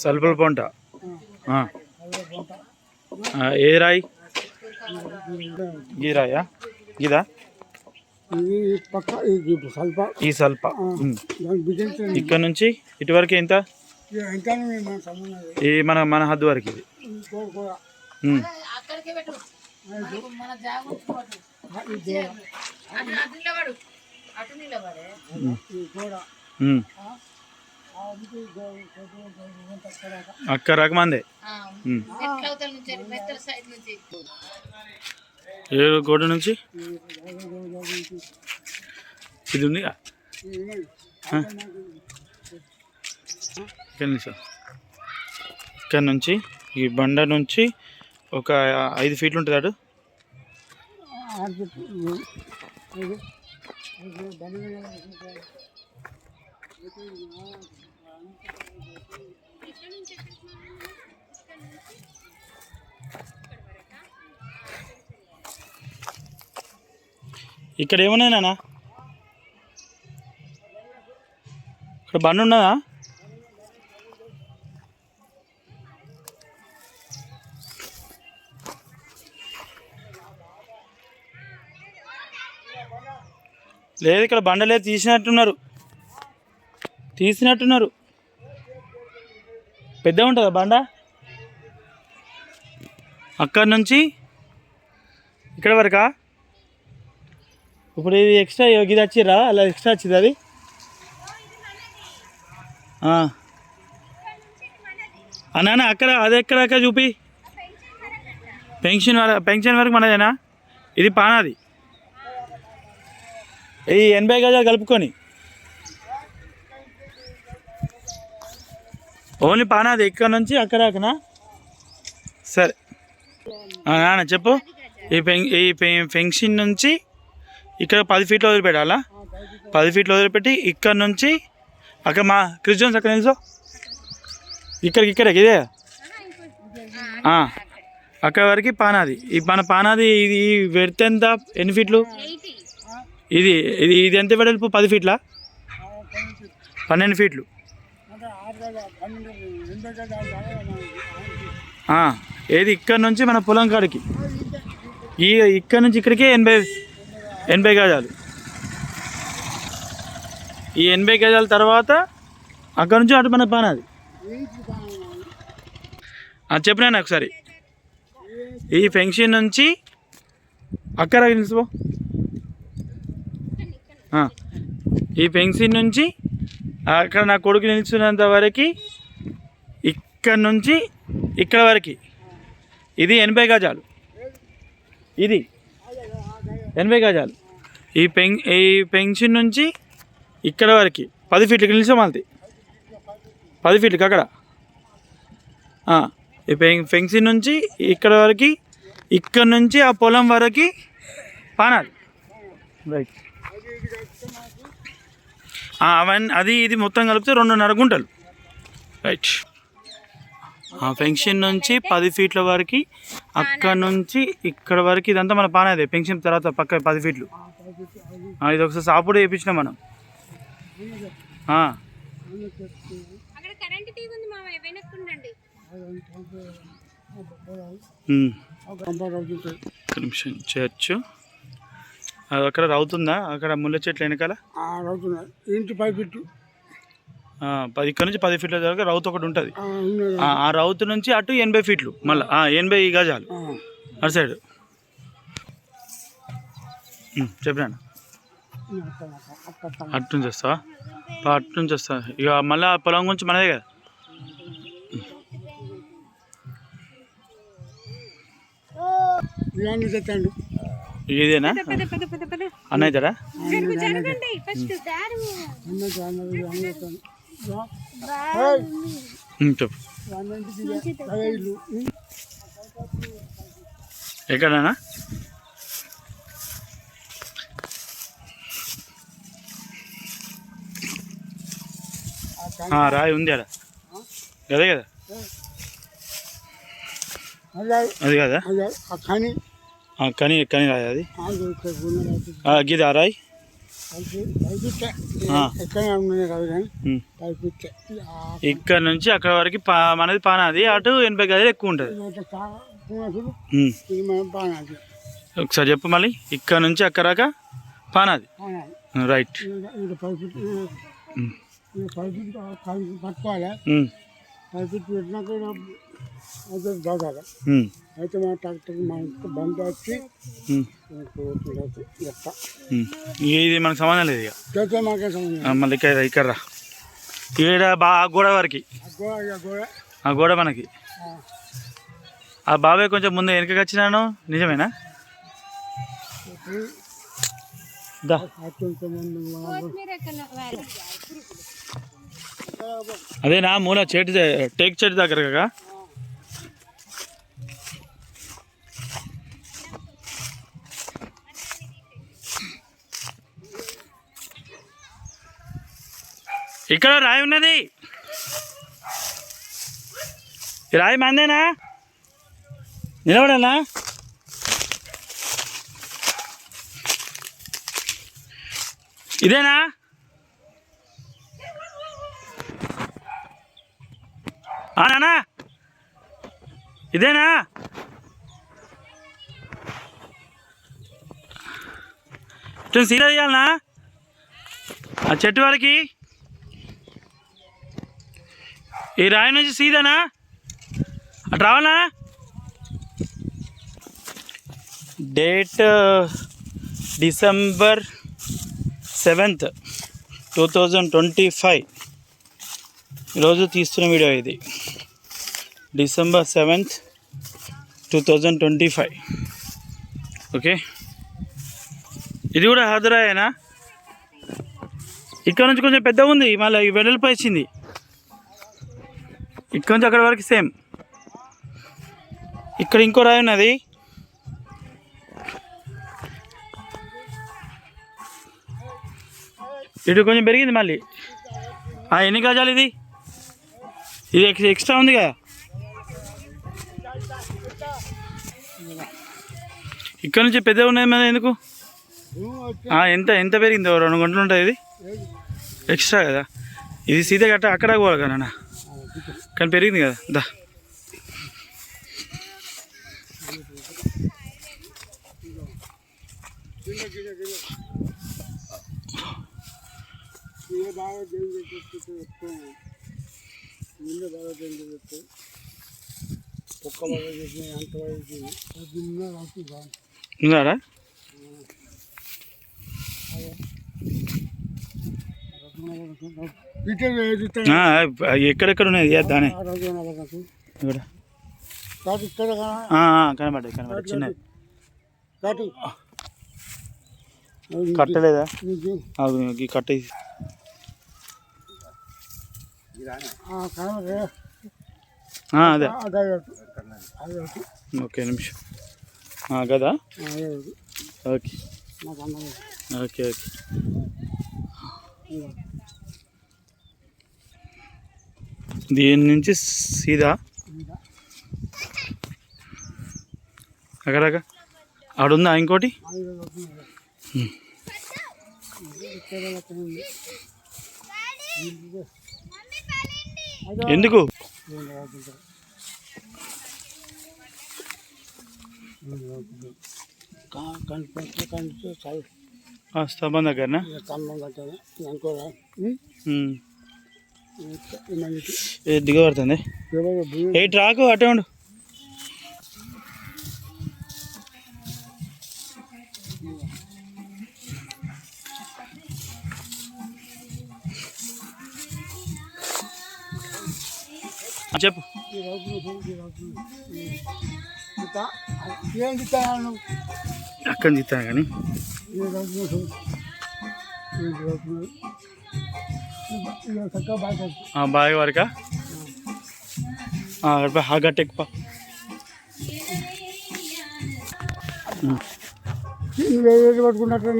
సల్పల్ పొంట ఏ రాయి ఈ రాయా ఇదా ఈ సల్ప ఇక్కడ నుంచి ఇటు వరకు ఎంత ఈ మన హద్దు వరకు ఇది అక్కడ రకమందే ఏడు గోడ నుంచి ఇది ఉంది ఇక్కడ నుంచి ఈ బండ నుంచి ఒక 5 ఫీట్లు ఉంటుంది అటు ఇక్కడ ఏమున్నాయినా ఇక్కడ బండి ఉన్నదా లేదు ఇక్కడ బండ లేదు తీసినట్టున్నారు పెద్ద ఉంటుందా బండ అక్కడి నుంచి ఇక్కడ వరకా ఇప్పుడు ఇది ఎక్స్ట్రా ఇది వచ్చిర్రా అలా ఎక్స్ట్రా వచ్చింది అది అన్నా అక్కడ అది ఎక్కడ చూపి పెన్షన్ వరకు మనదేనా ఇది పానాది ఈ 80 గజాలు కలుపుకొని ఓన్లీ పానాది ఇక్కడ నుంచి అక్కడ దాకానా సరే నాన్న చెప్పు ఈ పెన్షన్ నుంచి ఇక్కడ 10 ఫీట్లు వదిలిపెట్టాలా 10 ఫీట్లు వదిలిపెట్టి ఇక్కడ నుంచి అక్కడ మా క్రిస్టియన్స్ అక్కడ నిల్చో ఇక్కడ ఇదే అక్కడ వరకు పానాది మన పానాది ఇది పెడితే ఎంత ఎన్ని ఫీట్లు ఇది ఎంత వెడల్పు 10 ఫీట్లా 12 ఫీట్లు ఏది ఇక్కడ నుంచి మన పొలం కాడికి ఇక్కడ నుంచి ఇక్కడికే 80 గజాలు ఈ 80 గజాల తర్వాత అక్కడ నుంచి అటు మన పానాది చెప్పినా ఒకసారి ఈ ఫెన్షన్ నుంచి అక్కడ నిలుచుకో ఈ ఫెన్షన్ నుంచి అక్కడ నా కొడుకు నిల్చున్నంత వరకు ఇక్కడ నుంచి ఇక్కడ వరకు ఇది 80 గజాలు ఇది 80 గజాలు ఈ పెన్షన్ నుంచి ఇక్కడ వరకు 10 ఫీట్లకి నిలిచామది 10 ఫీట్లకి అక్కడ ఈ ఫెన్షన్ నుంచి ఇక్కడ వరకు ఇక్కడ నుంచి ఆ పొలం వరకు పానాలి రైట్ అవన్నీ అది ఇది మొత్తం కలిపితే 2.5 గుంటలు రైట్ పెన్షన్ నుంచి 10 ఫీట్ల వరకు అక్కడ నుంచి ఇక్కడ వరకు ఇదంతా మన పానాదే పెన్షన్ తర్వాత పక్క 10 ఫీట్లు ఇది ఒకసారి సాపుడు వేయించినాం మనం నిమిషం చేయొచ్చు అది అక్కడ రవుతుందా అక్కడ ముళ్ళ చెట్లు వెనకాల ఇంటి 10 ఫీట్లు ఇక్కడ నుంచి 10 ఫీట్ల దగ్గర రౌతు ఒకటి ఉంటుంది ఆ రౌతు నుంచి అటు 80 ఫీట్లు మళ్ళీ 80 గజాలు అటు సైడ్ చెప్పినా అటు నుంచి వస్తావా అటు నుంచి వస్తా ఇక మళ్ళీ ఆ పొలం గురించి మనదే కదా ఇదేనా అన్న అవుతాడా చెప్పు ఎక్కడనా రాయి ఉంది అక్కడ అదే కదా అది కదా కని రాయి అది గీదా రాయి ఎక్కడ ఉన్నాయి కదా కానీ ఉమ్. 5 feet. ఇక్కడ నుంచి అక్కడ వరకు మనది పానాది, అటు 80 గజాలు ఎక్కువ ఉంటుంది. ఉమ్. ఇది మనం పానాది ఒకసారి చెప్పు మళ్ళీ. ఇక్కడ నుంచి అక్కడ దాకా పానాది. రైట్. ఇది 5 feet. ఉమ్. ఇది 5 feet పట్టుకోవాలి. ఉమ్. 5 feet పెట్టినాక అయితే దాదాగా ఉమ్. అయితే మా ట్రాక్టర్ మా ఇంటికి బండి వచ్చి ఉమ్. లెక్క ఇది మనకు సంబంధం లేదు ఇక. చేస్తే మాకే సంబంధం. మళ్ళీ ఇక్కడ రా. ఇక్కడ ఆ గోడ వరకు, గోడ ఆ గోడ మనకి. ఆ బాబాయ్ కొంచెం ముందు వెనకకి వచ్చినాను, నిజమేనా? దా. అదేనా మూల చెట్టు, టేక్ చెట్టు దగ్గర కదా. ఇక్కడ రాయి ఉన్నది. ఈ రాయి మందేనా? నిలబడాలా? ఇదేనా? నానా ఇదేనా? ఇటు సీదా తీయాలనా ఆ చెట్టు వరకు? ఈ రాయి నుంచి సీదానా అటు రావాలా? Date December 7th, 2025. ఈరోజు తీస్తున్న వీడియో ఇది. December 7th, 2025. ఓకే, ఇది కూడా హాజరాయేనా? ఇక్కడ నుంచి కొంచెం పెద్దగా ఉంది, మళ్ళీ వెడల్పు వచ్చింది. ఇక్కడ నుంచి అక్కడ వరకు సేమ్. ఇక్కడ ఇంకో రాయి ఉన్నది. ఇటు కొంచెం పెరిగింది మళ్ళీ. ఎన్ని గజాలు ఇది? ఇది ఎక్స్ట్రా ఉంది కదా. ఇక్కడ నుంచి పెద్దగా ఉన్నది మరి ఎందుకు? ఎంత ఎంత పెరిగింది? 2 గంటలు ఉంటుంది ఇది ఎక్స్ట్రా కదా. ఇది సీదా గట్ట అక్కడ పోవాలి కదా నాన్న, కానీ పెరిగింది కదా. దా. ఉన్నారా? ఎక్కడెక్కడ ఉన్నాయి దానే కనబడ్డాయి చిన్నది. కట్టలేదా? కట్ట అదే. ఓకే నిమిషం కదా. Okay okay okay. దీని నుంచి సీదా అక్కడ ఆడుందా ఇంకోటి? ఎందుకు? స్తంభం దగ్గరనా? దిగబడుతుంది. ఏ ట్రాకు అటే ఉండు. చెప్పు. అక్కడ తీస్తాను కానీ బాగా వరకా గట్టెక్కుపా. పట్టుకున్నట్టు